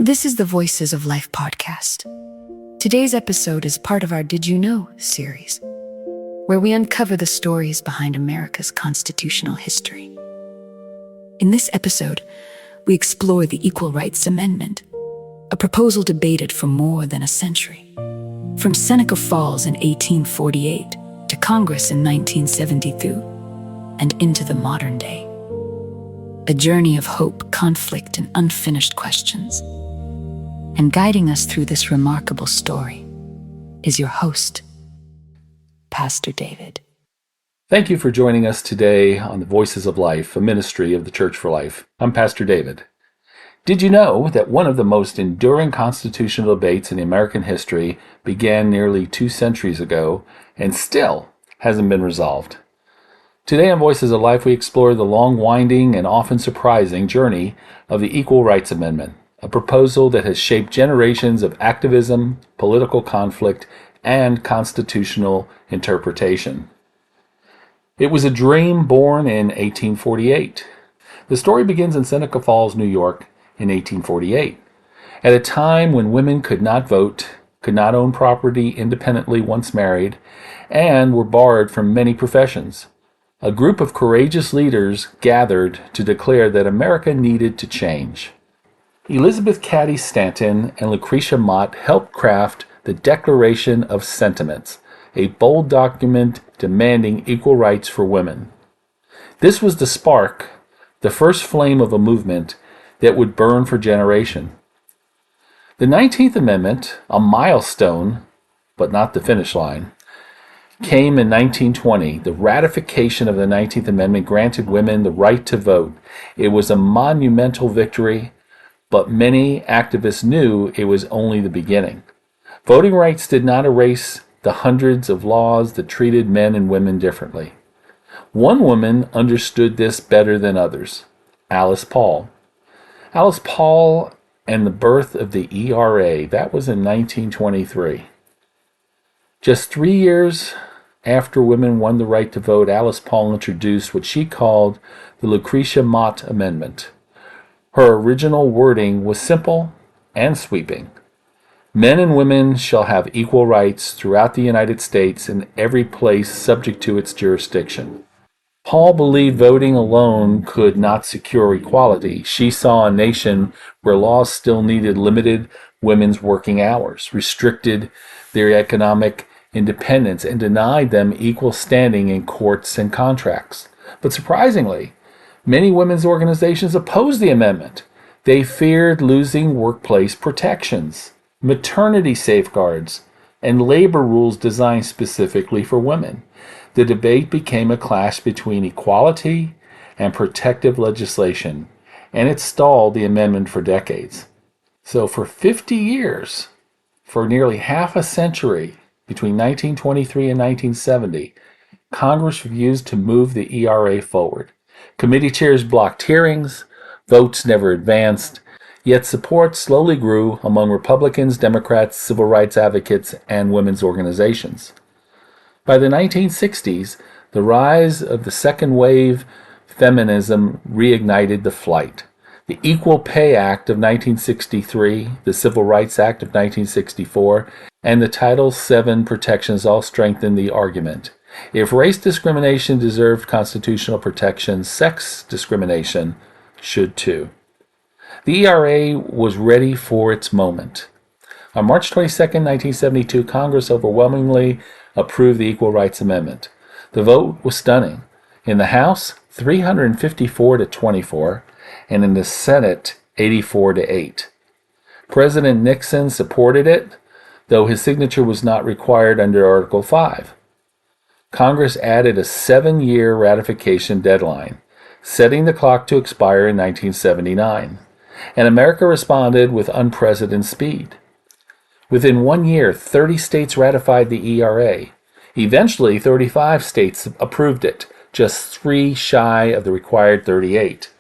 This is the Voices of Life podcast. Today's episode is part of our Did You Know series, where we uncover the stories behind America's constitutional history. In this episode, we explore the Equal Rights Amendment, a proposal debated for more than a century. From Seneca Falls in 1848 to Congress in 1972, and into the modern day. A journey of hope, conflict, and unfinished questions. And guiding us through this remarkable story is your host, Pastor David. Thank you for joining us today on the Voices of Life, a ministry of the Church for Life. I'm Pastor David. Did you know that one of the most enduring constitutional debates in American history began nearly 2 centuries ago and still hasn't been resolved? Today on Voices of Life, we explore the long, winding, and often surprising journey of the Equal Rights Amendment, a proposal that has shaped generations of activism, political conflict, and constitutional interpretation. It was a dream born in 1848. The story begins in Seneca Falls, New York, in 1848, at a time when women could not vote, could not own property independently once married, and were barred from many professions. A group of courageous leaders gathered to declare that America needed to change. Elizabeth Cady Stanton and Lucretia Mott helped craft the Declaration of Sentiments, a bold document demanding equal rights for women. This was the spark, the first flame of a movement that would burn for generations. The 19th Amendment, a milestone, but not the finish line, came in 1920. The ratification of the 19th Amendment granted women the right to vote. It was a monumental victory, but many activists knew it was only the beginning. Voting rights did not erase the hundreds of laws that treated men and women differently. One woman understood this better than others, Alice Paul. Alice Paul and the birth of the ERA, that was in 1923. Just 3 years after women won the right to vote, Alice Paul introduced what she called the Lucretia Mott Amendment. Her original wording was simple and sweeping. Men and women shall have equal rights throughout the United States in every place subject to its jurisdiction. Paul believed voting alone could not secure equality. She saw a nation where laws still needed limited women's working hours, restricted their economic independence, and denied them equal standing in courts and contracts. But surprisingly, many women's organizations opposed the amendment. They feared losing workplace protections, maternity safeguards, and labor rules designed specifically for women. The debate became a clash between equality and protective legislation, and it stalled the amendment for decades. So for 50 years, for nearly half a century, between 1923 and 1970, Congress refused to move the ERA forward. Committee chairs blocked hearings, votes never advanced, yet support slowly grew among Republicans, Democrats, civil rights advocates, and women's organizations. By the 1960s, the rise of the second wave feminism reignited the fight. The Equal Pay Act of 1963, the Civil Rights Act of 1964, and the Title VII protections all strengthened the argument. If race discrimination deserved constitutional protection, sex discrimination should too. The ERA was ready for its moment. On March 22, 1972, Congress overwhelmingly approved the Equal Rights Amendment. The vote was stunning. In the House, 354 to 24, and in the Senate, 84 to 8. President Nixon supported it, though his signature was not required under Article 5. Congress added a 7-year ratification deadline, setting the clock to expire in 1979, and America responded with unprecedented speed. Within 1 year, 30 states ratified the ERA. Eventually, 35 states approved it, just 3 shy of the required 38.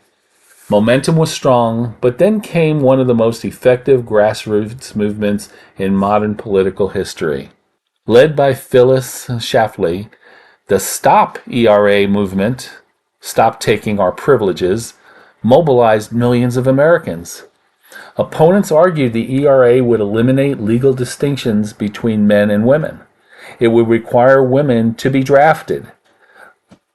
Momentum was strong, but then came one of the most effective grassroots movements in modern political history. Led by Phyllis Schlafly, the Stop ERA movement, Stop Taking Our Privileges, mobilized millions of Americans. Opponents argued the ERA would eliminate legal distinctions between men and women. It would require women to be drafted,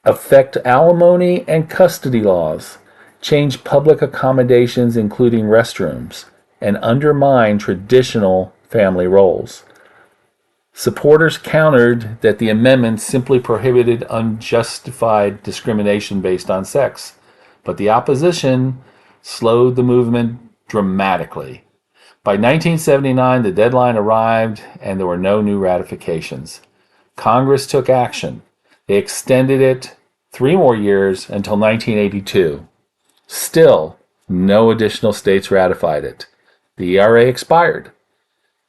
affect alimony and custody laws, change public accommodations including restrooms, and undermine traditional family roles. Supporters countered that the amendment simply prohibited unjustified discrimination based on sex, but the opposition slowed the movement dramatically. By 1979, the deadline arrived and there were no new ratifications. Congress took action. They extended it 3 more years until 1982. Still, no additional states ratified it. The ERA expired.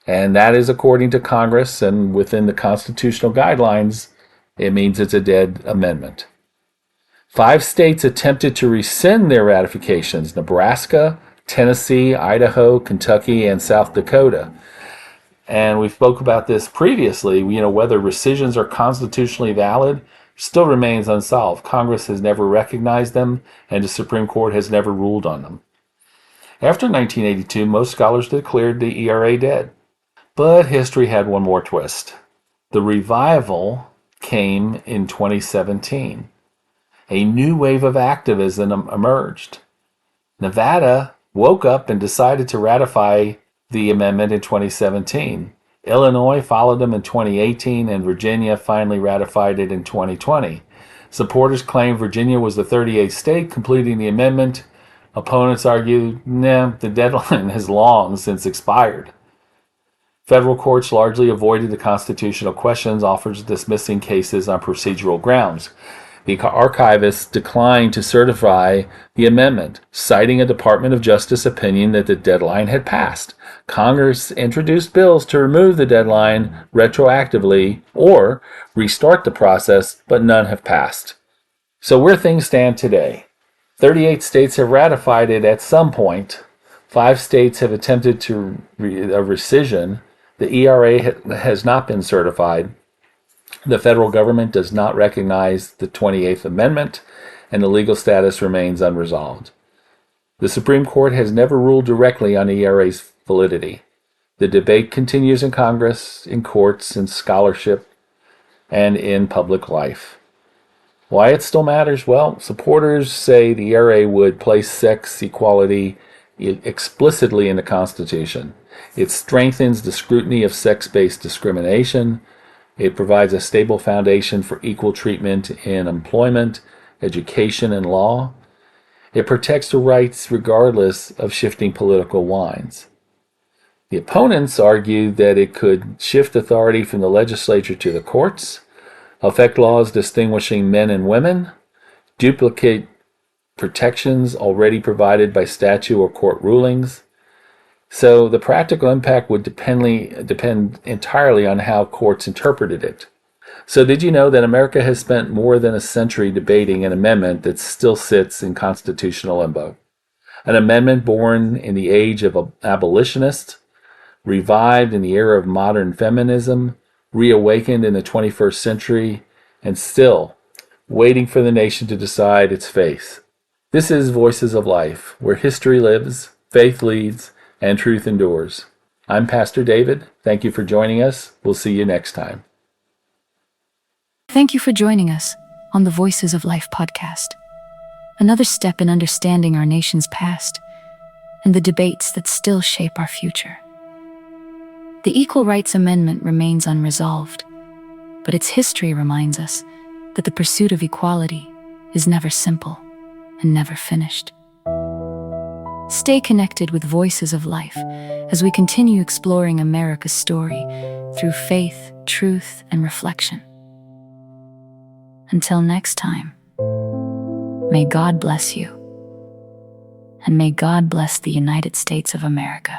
And that is according to Congress, and within the constitutional guidelines, it means it's a dead amendment. 5 states attempted to rescind their ratifications: Nebraska, Tennessee, Idaho, Kentucky, and South Dakota. And we spoke about this previously. Whether rescissions are constitutionally valid still remains unsolved. Congress has never recognized them, and the Supreme Court has never ruled on them. After 1982, most scholars declared the ERA dead. But history had one more twist. The revival came in 2017. A new wave of activism emerged. Nevada woke up and decided to ratify the amendment in 2017. Illinois followed them in 2018, and Virginia finally ratified it in 2020. Supporters claim Virginia was the 38th state completing the amendment. Opponents argue, the deadline has long since expired. Federal courts largely avoided the constitutional questions, often dismissing cases on procedural grounds. The archivists declined to certify the amendment, citing a Department of Justice opinion that the deadline had passed. Congress introduced bills to remove the deadline retroactively or restart the process, but none have passed. So where things stand today, 38 states have ratified it at some point. 5 states have attempted to a rescission. The ERA has not been certified. The federal government does not recognize the 28th Amendment, and the legal status remains unresolved. The Supreme Court has never ruled directly on ERA's validity. The debate continues in Congress, in courts, in scholarship, and in public life. Why it still matters? Well, supporters say the ERA would place sex equality explicitly in the Constitution. It strengthens the scrutiny of sex-based discrimination. It provides a stable foundation for equal treatment in employment, education, and law. It protects the rights regardless of shifting political winds. The opponents argue that it could shift authority from the legislature to the courts, affect laws distinguishing men and women, duplicate protections already provided by statute or court rulings. So the practical impact would depend entirely on how courts interpreted it. So did you know that America has spent more than a century debating an amendment that still sits in constitutional limbo? An amendment born in the age of abolitionists, revived in the era of modern feminism, reawakened in the 21st century, and still waiting for the nation to decide its fate. This is Voices of Life, where history lives, faith leads, and truth endures. I'm Pastor David. Thank you for joining us. We'll see you next time. Thank you for joining us on the Voices of Life podcast. Another step in understanding our nation's past and the debates that still shape our future. The Equal Rights Amendment remains unresolved, but its history reminds us that the pursuit of equality is never simple and never finished. Stay connected with Voices of Life as we continue exploring America's story through faith, truth, and reflection. Until next time, may God bless you, and may God bless the United States of America.